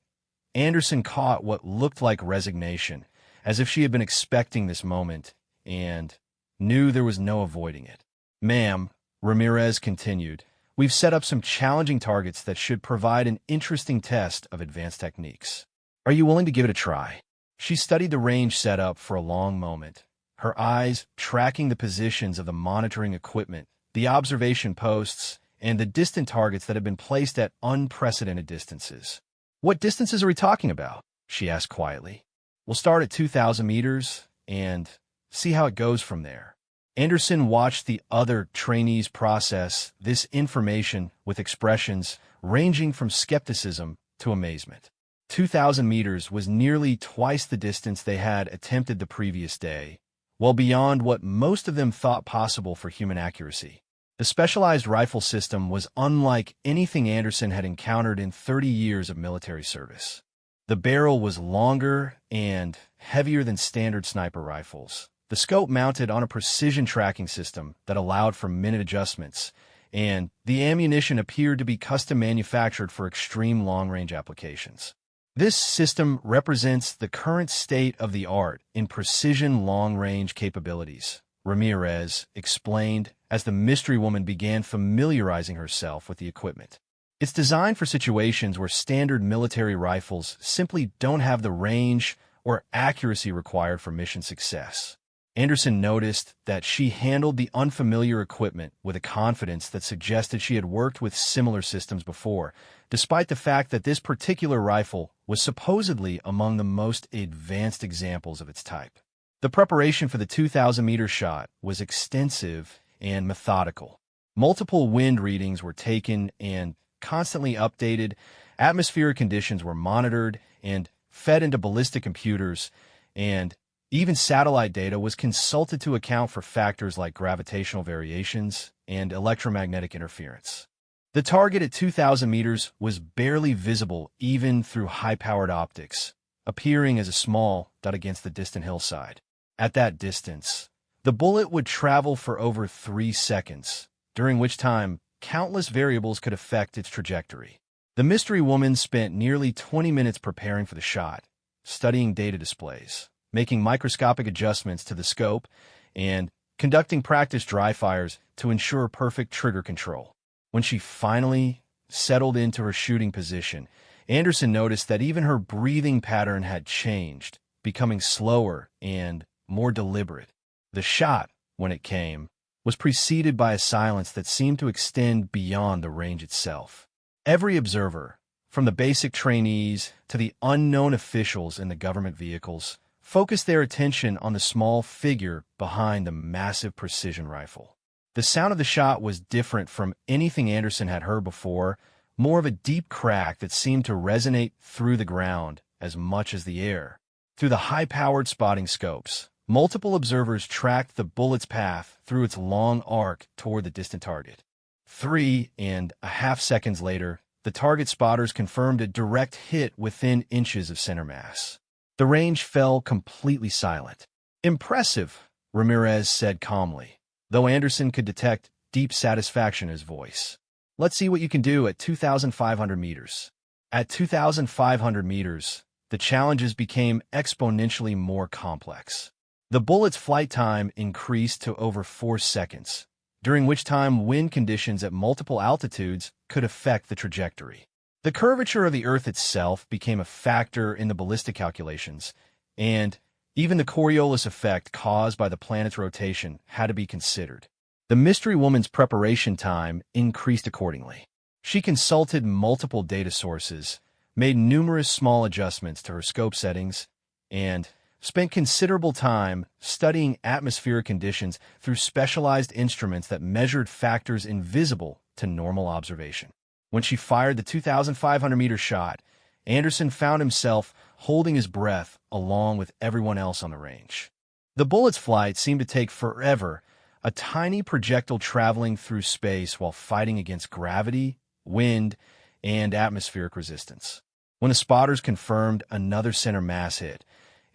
Anderson caught what looked like resignation, as if she had been expecting this moment and knew there was no avoiding it. "Ma'am," Ramirez continued, "we've set up some challenging targets that should provide an interesting test of advanced techniques. Are you willing to give it a try?" She studied the range setup for a long moment, her eyes tracking the positions of the monitoring equipment, the observation posts, and the distant targets that had been placed at unprecedented distances. "What distances are we talking about?" she asked quietly. "We'll start at 2,000 meters and see how it goes from there." Anderson watched the other trainees process this information with expressions ranging from skepticism to amazement. 2,000 meters was nearly twice the distance they had attempted the previous day, well beyond what most of them thought possible for human accuracy. The specialized rifle system was unlike anything Anderson had encountered in 30 years of military service. The barrel was longer and heavier than standard sniper rifles. The scope mounted on a precision tracking system that allowed for minute adjustments, and the ammunition appeared to be custom manufactured for extreme long-range applications. This system represents the current state of the art in precision long-range capabilities, Ramirez explained as the mystery woman began familiarizing herself with the equipment. It's designed for situations where standard military rifles simply don't have the range or accuracy required for mission success. Anderson noticed that she handled the unfamiliar equipment with a confidence that suggested she had worked with similar systems before, despite the fact that this particular rifle was supposedly among the most advanced examples of its type. The preparation for the 2,000-meter shot was extensive and methodical. Multiple wind readings were taken and constantly updated, atmospheric conditions were monitored and fed into ballistic computers, and even satellite data was consulted to account for factors like gravitational variations and electromagnetic interference. The target at 2,000 meters was barely visible even through high-powered optics, appearing as a small dot against the distant hillside. At that distance, the bullet would travel for over 3 seconds, during which time countless variables could affect its trajectory. The mystery woman spent nearly 20 minutes preparing for the shot, studying data displays, making microscopic adjustments to the scope, and conducting practice dry fires to ensure perfect trigger control. When she finally settled into her shooting position, Anderson noticed that even her breathing pattern had changed, becoming slower and more deliberate. The shot, when it came, was preceded by a silence that seemed to extend beyond the range itself. Every observer, from the basic trainees to the unknown officials in the government vehicles, focused their attention on the small figure behind the massive precision rifle. The sound of the shot was different from anything Anderson had heard before, more of a deep crack that seemed to resonate through the ground as much as the air. Through the high-powered spotting scopes, multiple observers tracked the bullet's path through its long arc toward the distant target. 3.5 seconds later, the target spotters confirmed a direct hit within inches of center mass. The range fell completely silent. "Impressive," Ramirez said calmly, though Anderson could detect deep satisfaction in his voice. "Let's see what you can do at 2,500 meters." At 2,500 meters, the challenges became exponentially more complex. The bullet's flight time increased to over 4 seconds, during which time wind conditions at multiple altitudes could affect the trajectory. The curvature of the Earth itself became a factor in the ballistic calculations, and even the Coriolis effect caused by the planet's rotation had to be considered. The mystery woman's preparation time increased accordingly. She consulted multiple data sources, made numerous small adjustments to her scope settings, and spent considerable time studying atmospheric conditions through specialized instruments that measured factors invisible to normal observation. When she fired the 2,500-meter shot, Anderson found himself holding his breath along with everyone else on the range. The bullet's flight seemed to take forever, a tiny projectile traveling through space while fighting against gravity, wind, and atmospheric resistance. When the spotters confirmed another center mass hit,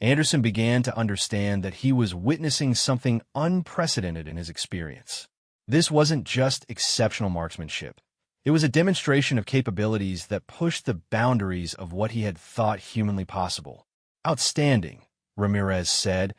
Anderson began to understand that he was witnessing something unprecedented in his experience. This wasn't just exceptional marksmanship. It was a demonstration of capabilities that pushed the boundaries of what he had thought humanly possible. "Outstanding," Ramirez said,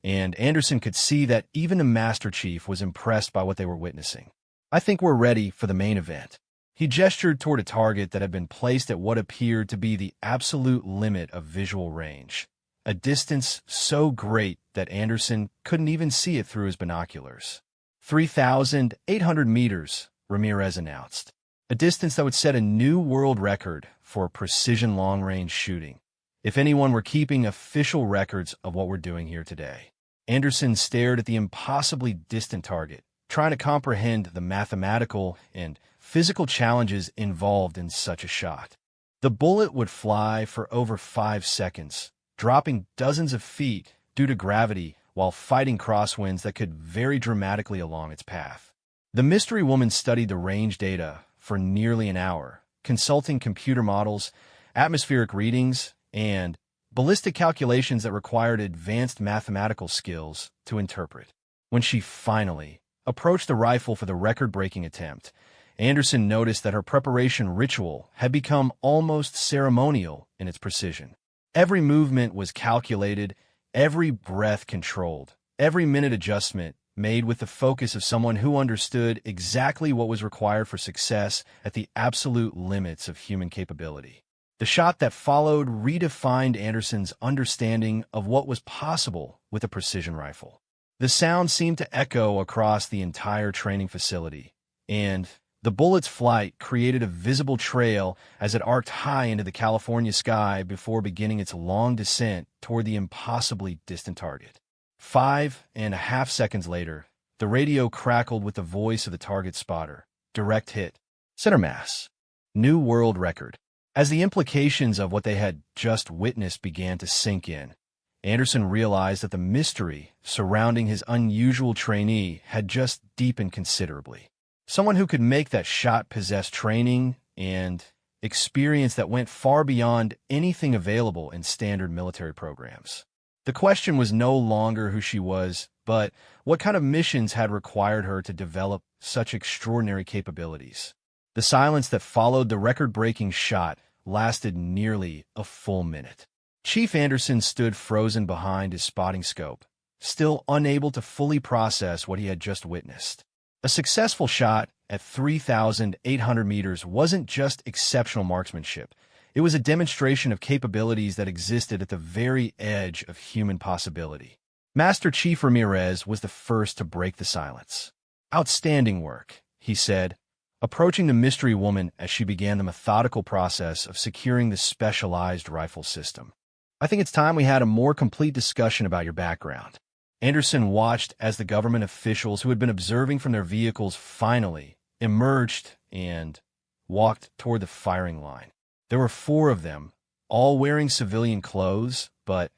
and Anderson could see that even the Master Chief was impressed by what they were witnessing. "I think we're ready for the main event." He gestured toward a target that had been placed at what appeared to be the absolute limit of visual range, a distance so great that Anderson couldn't even see it through his binoculars. 3,800 meters, Ramirez announced, a distance that would set a new world record for precision long-range shooting, if anyone were keeping official records of what we're doing here today. Anderson stared at the impossibly distant target, trying to comprehend the mathematical and physical challenges involved in such a shot. The bullet would fly for over 5 seconds, dropping dozens of feet due to gravity while fighting crosswinds that could vary dramatically along its path. The mystery woman studied the range data for nearly an hour, consulting computer models, atmospheric readings, and ballistic calculations that required advanced mathematical skills to interpret. When she finally approached the rifle for the record-breaking attempt, Anderson noticed that her preparation ritual had become almost ceremonial in its precision. Every movement was calculated, every breath controlled, every minute adjustment made with the focus of someone who understood exactly what was required for success at the absolute limits of human capability. The shot that followed redefined Anderson's understanding of what was possible with a precision rifle. The sound seemed to echo across the entire training facility, and the bullet's flight created a visible trail as it arced high into the California sky before beginning its long descent toward the impossibly distant target. 5.5 seconds later, the radio crackled with the voice of the target spotter. Direct hit. Center mass. New world record. As the implications of what they had just witnessed began to sink in, Anderson realized that the mystery surrounding his unusual trainee had just deepened considerably. Someone who could make that shot possessed training and experience that went far beyond anything available in standard military programs. The question was no longer who she was, but what kind of missions had required her to develop such extraordinary capabilities. The silence that followed the record-breaking shot lasted nearly a full minute. Chief Anderson stood frozen behind his spotting scope, still unable to fully process what he had just witnessed. A successful shot at 3,800 meters wasn't just exceptional marksmanship. It was a demonstration of capabilities that existed at the very edge of human possibility. Master Chief Ramirez was the first to break the silence. "Outstanding work," he said, approaching the mystery woman as she began the methodical process of securing the specialized rifle system. "I think it's time we had a more complete discussion about your background." Anderson watched as the government officials who had been observing from their vehicles finally emerged and walked toward the firing line. There were 4 of them, all wearing civilian clothes, but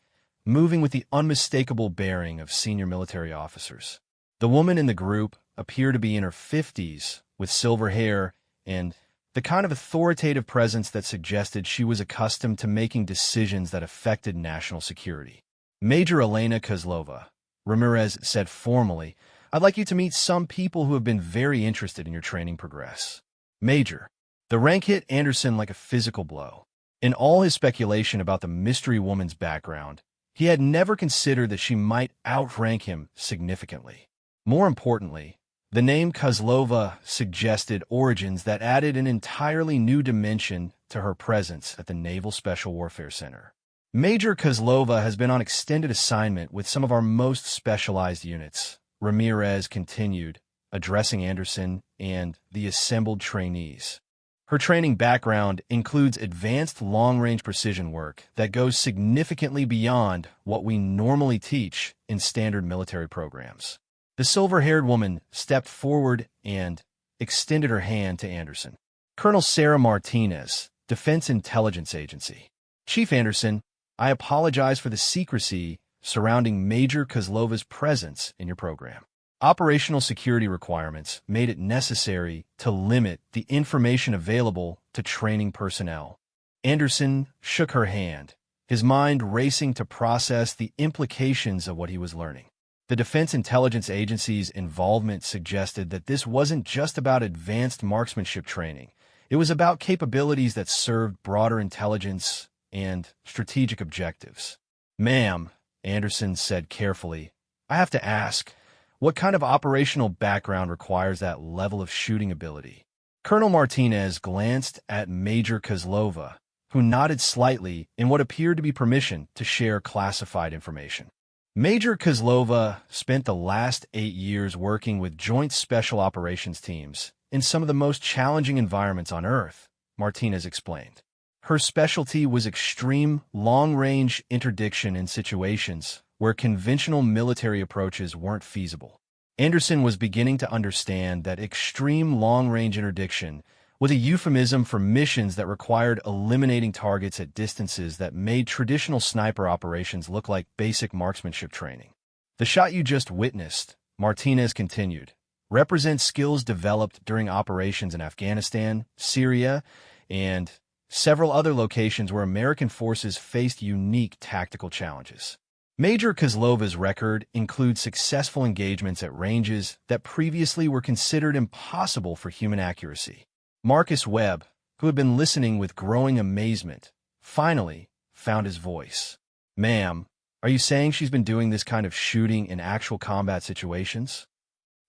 moving with the unmistakable bearing of senior military officers. The woman in the group appeared to be in her 50s, with silver hair and the kind of authoritative presence that suggested she was accustomed to making decisions that affected national security. "Major Elena Kozlova," Ramirez said formally, "I'd like you to meet some people who have been very interested in your training progress." "Major." The rank hit Anderson like a physical blow. In all his speculation about the mystery woman's background, he had never considered that she might outrank him significantly. More importantly, the name Kozlova suggested origins that added an entirely new dimension to her presence at the Naval Special Warfare Center. "Major Kozlova has been on extended assignment with some of our most specialized units," Ramirez continued, addressing Anderson and the assembled trainees. "Her training background includes advanced long-range precision work that goes significantly beyond what we normally teach in standard military programs." The silver-haired woman stepped forward and extended her hand to Anderson. "Colonel Sarah Martinez, Defense Intelligence Agency." "Chief Anderson, I apologize for the secrecy surrounding Major Kozlova's presence in your program. Operational security requirements made it necessary to limit the information available to training personnel." Anderson shook her hand, his mind racing to process the implications of what he was learning. The Defense Intelligence Agency's involvement suggested that this wasn't just about advanced marksmanship training. It was about capabilities that served broader intelligence and strategic objectives. "Ma'am," Anderson said carefully, "I have to ask, what kind of operational background requires that level of shooting ability?" Colonel Martinez glanced at Major Kozlova, who nodded slightly in what appeared to be permission to share classified information. "Major Kozlova spent the last 8 years working with Joint Special Operations teams in some of the most challenging environments on Earth," Martinez explained. Her specialty was extreme long-range interdiction in situations where conventional military approaches weren't feasible. Anderson was beginning to understand that extreme long-range interdiction was a euphemism for missions that required eliminating targets at distances that made traditional sniper operations look like basic marksmanship training. "The shot you just witnessed," Martinez continued, "represents skills developed during operations in Afghanistan, Syria, and several other locations where American forces faced unique tactical challenges." Major Kozlova's record includes successful engagements at ranges that previously were considered impossible for human accuracy. Marcus Webb, who had been listening with growing amazement, finally found his voice. "Ma'am, are you saying she's been doing this kind of shooting in actual combat situations?"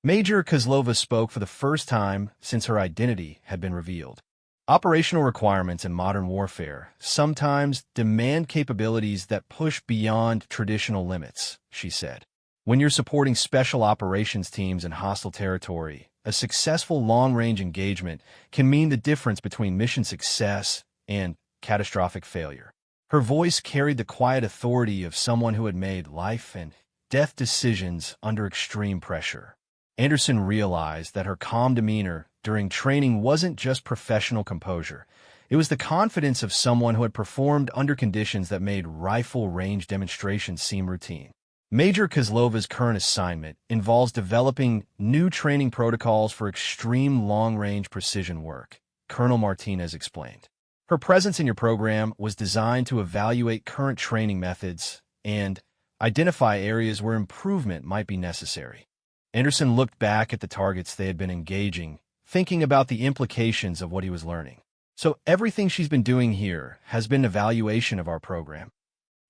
Major Kozlova spoke for the first time since her identity had been revealed. "Operational requirements in modern warfare sometimes demand capabilities that push beyond traditional limits," she said. "When you're supporting special operations teams in hostile territory, a successful long-range engagement can mean the difference between mission success and catastrophic failure." Her voice carried the quiet authority of someone who had made life and death decisions under extreme pressure. Anderson realized that her calm demeanor during training wasn't just professional composure. It was the confidence of someone who had performed under conditions that made rifle range demonstrations seem routine. Major Kozlova's current assignment involves developing new training protocols for extreme long-range precision work, Colonel Martinez explained. Her presence in your program was designed to evaluate current training methods and identify areas where improvement might be necessary. Anderson looked back at the targets they had been engaging, thinking about the implications of what he was learning. "So everything she's been doing here has been an evaluation of our program?"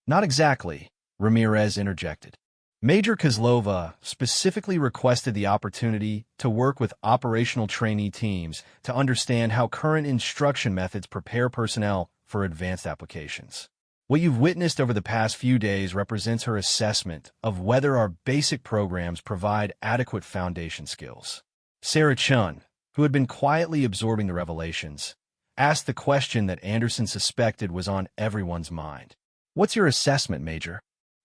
"Not exactly," Ramirez interjected. Major Kozlova specifically requested the opportunity to work with operational trainee teams to understand how current instruction methods prepare personnel for advanced applications. What you've witnessed over the past few days represents her assessment of whether our basic programs provide adequate foundation skills. Sarah Chun, who had been quietly absorbing the revelations, asked the question that Anderson suspected was on everyone's mind. "What's your assessment, Major?"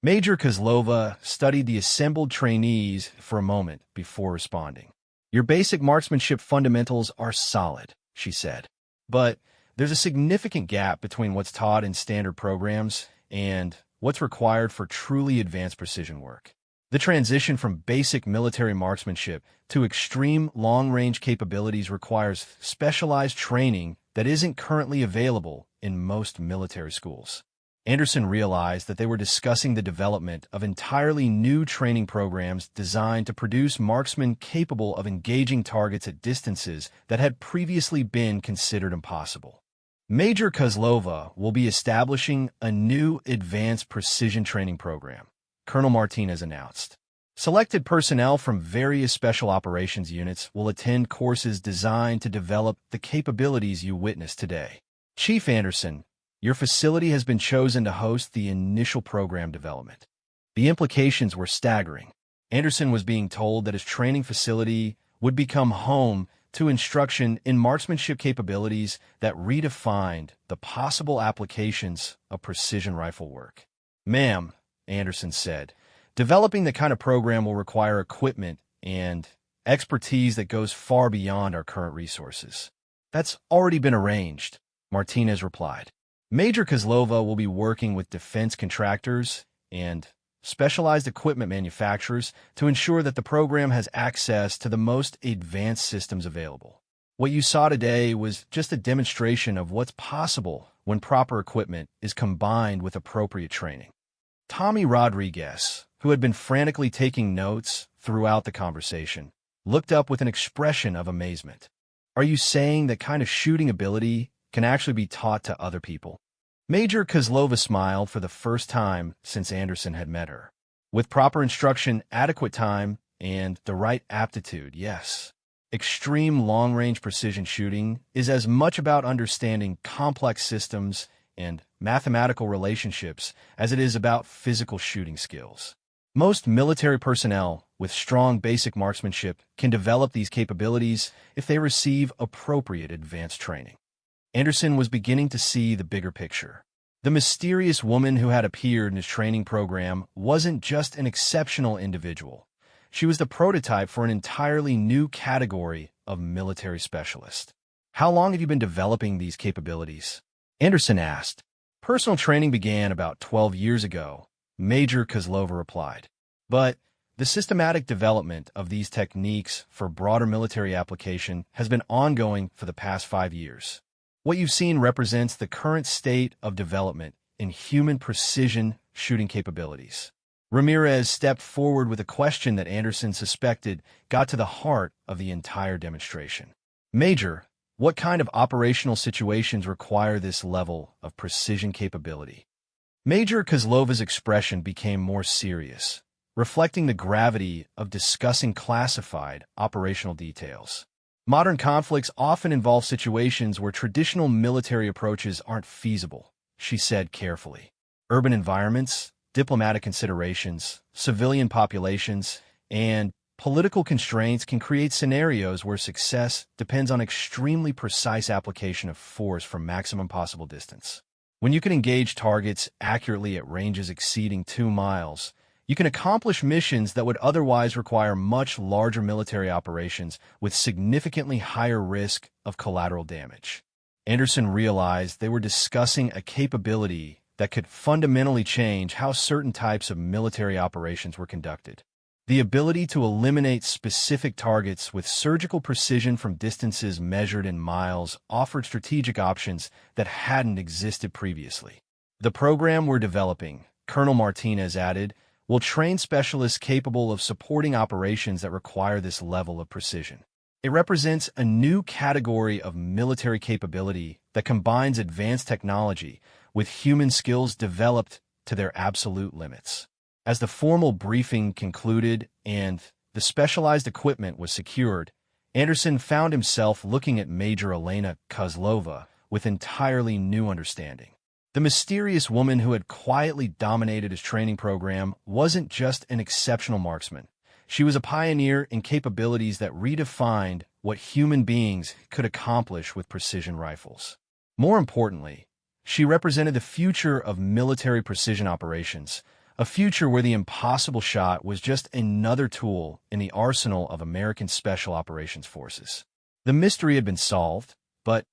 Major Kozlova studied the assembled trainees for a moment before responding. "Your basic marksmanship fundamentals are solid," she said. "But there's a significant gap between what's taught in standard programs and what's required for truly advanced precision work. The transition from basic military marksmanship to extreme long-range capabilities requires specialized training that isn't currently available in most military schools." Anderson realized that they were discussing the development of entirely new training programs designed to produce marksmen capable of engaging targets at distances that had previously been considered impossible. Major Kozlova will be establishing a new advanced precision training program, Colonel Martinez announced. Selected personnel from various special operations units will attend courses designed to develop the capabilities you witnessed today. Chief Anderson, your facility has been chosen to host the initial program development. The implications were staggering. Anderson was being told that his training facility would become home to instruction in marksmanship capabilities that redefined the possible applications of precision rifle work. "Ma'am," Anderson said, "developing the kind of program will require equipment and expertise that goes far beyond our current resources." "That's already been arranged," Martinez replied. Major Kozlova will be working with defense contractors and specialized equipment manufacturers to ensure that the program has access to the most advanced systems available. What you saw today was just a demonstration of what's possible when proper equipment is combined with appropriate training. Tommy Rodriguez, who had been frantically taking notes throughout the conversation, looked up with an expression of amazement. "Are you saying that kind of shooting ability can actually be taught to other people?" Major Kozlova smiled for the first time since Anderson had met her. "With proper instruction, adequate time, and the right aptitude, yes. Extreme long-range precision shooting is as much about understanding complex systems and mathematical relationships as it is about physical shooting skills. Most military personnel with strong basic marksmanship can develop these capabilities if they receive appropriate advanced training." Anderson was beginning to see the bigger picture. The mysterious woman who had appeared in his training program wasn't just an exceptional individual. She was the prototype for an entirely new category of military specialist. "How long have you been developing these capabilities?" Anderson asked. "Personal training began about 12 years ago," Major Kozlova replied. "But the systematic development of these techniques for broader military application has been ongoing for the past 5 years. What you've seen represents the current state of development in human precision shooting capabilities." Ramirez stepped forward with a question that Anderson suspected got to the heart of the entire demonstration. "Major, what kind of operational situations require this level of precision capability?" Major Kozlova's expression became more serious, reflecting the gravity of discussing classified operational details. "Modern conflicts often involve situations where traditional military approaches aren't feasible," she said carefully. "Urban environments, diplomatic considerations, civilian populations, and political constraints can create scenarios where success depends on extremely precise application of force from maximum possible distance. When you can engage targets accurately at ranges exceeding 2 miles, you can accomplish missions that would otherwise require much larger military operations with significantly higher risk of collateral damage." Anderson realized they were discussing a capability that could fundamentally change how certain types of military operations were conducted. The ability to eliminate specific targets with surgical precision from distances measured in miles offered strategic options that hadn't existed previously. "The program we're developing," Colonel Martinez added, "will train specialists capable of supporting operations that require this level of precision. It represents a new category of military capability that combines advanced technology with human skills developed to their absolute limits." As the formal briefing concluded and the specialized equipment was secured, Anderson found himself looking at Major Elena Kozlova with entirely new understanding. The mysterious woman who had quietly dominated his training program wasn't just an exceptional marksman. She was a pioneer in capabilities that redefined what human beings could accomplish with precision rifles. More importantly, she represented the future of military precision operations, a future where the impossible shot was just another tool in the arsenal of American Special Operations Forces. The mystery had been solved, but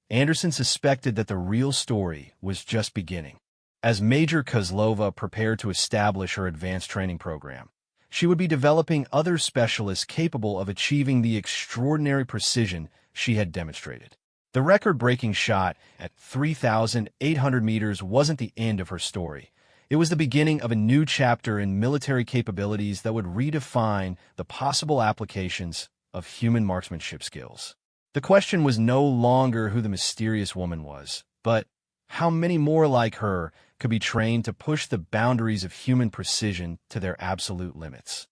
Anderson suspected that the real story was just beginning. As Major Kozlova prepared to establish her advanced training program, she would be developing other specialists capable of achieving the extraordinary precision she had demonstrated. The record-breaking shot at 3,800 meters wasn't the end of her story. It was the beginning of a new chapter in military capabilities that would redefine the possible applications of human marksmanship skills. The question was no longer who the mysterious woman was, but how many more like her could be trained to push the boundaries of human precision to their absolute limits.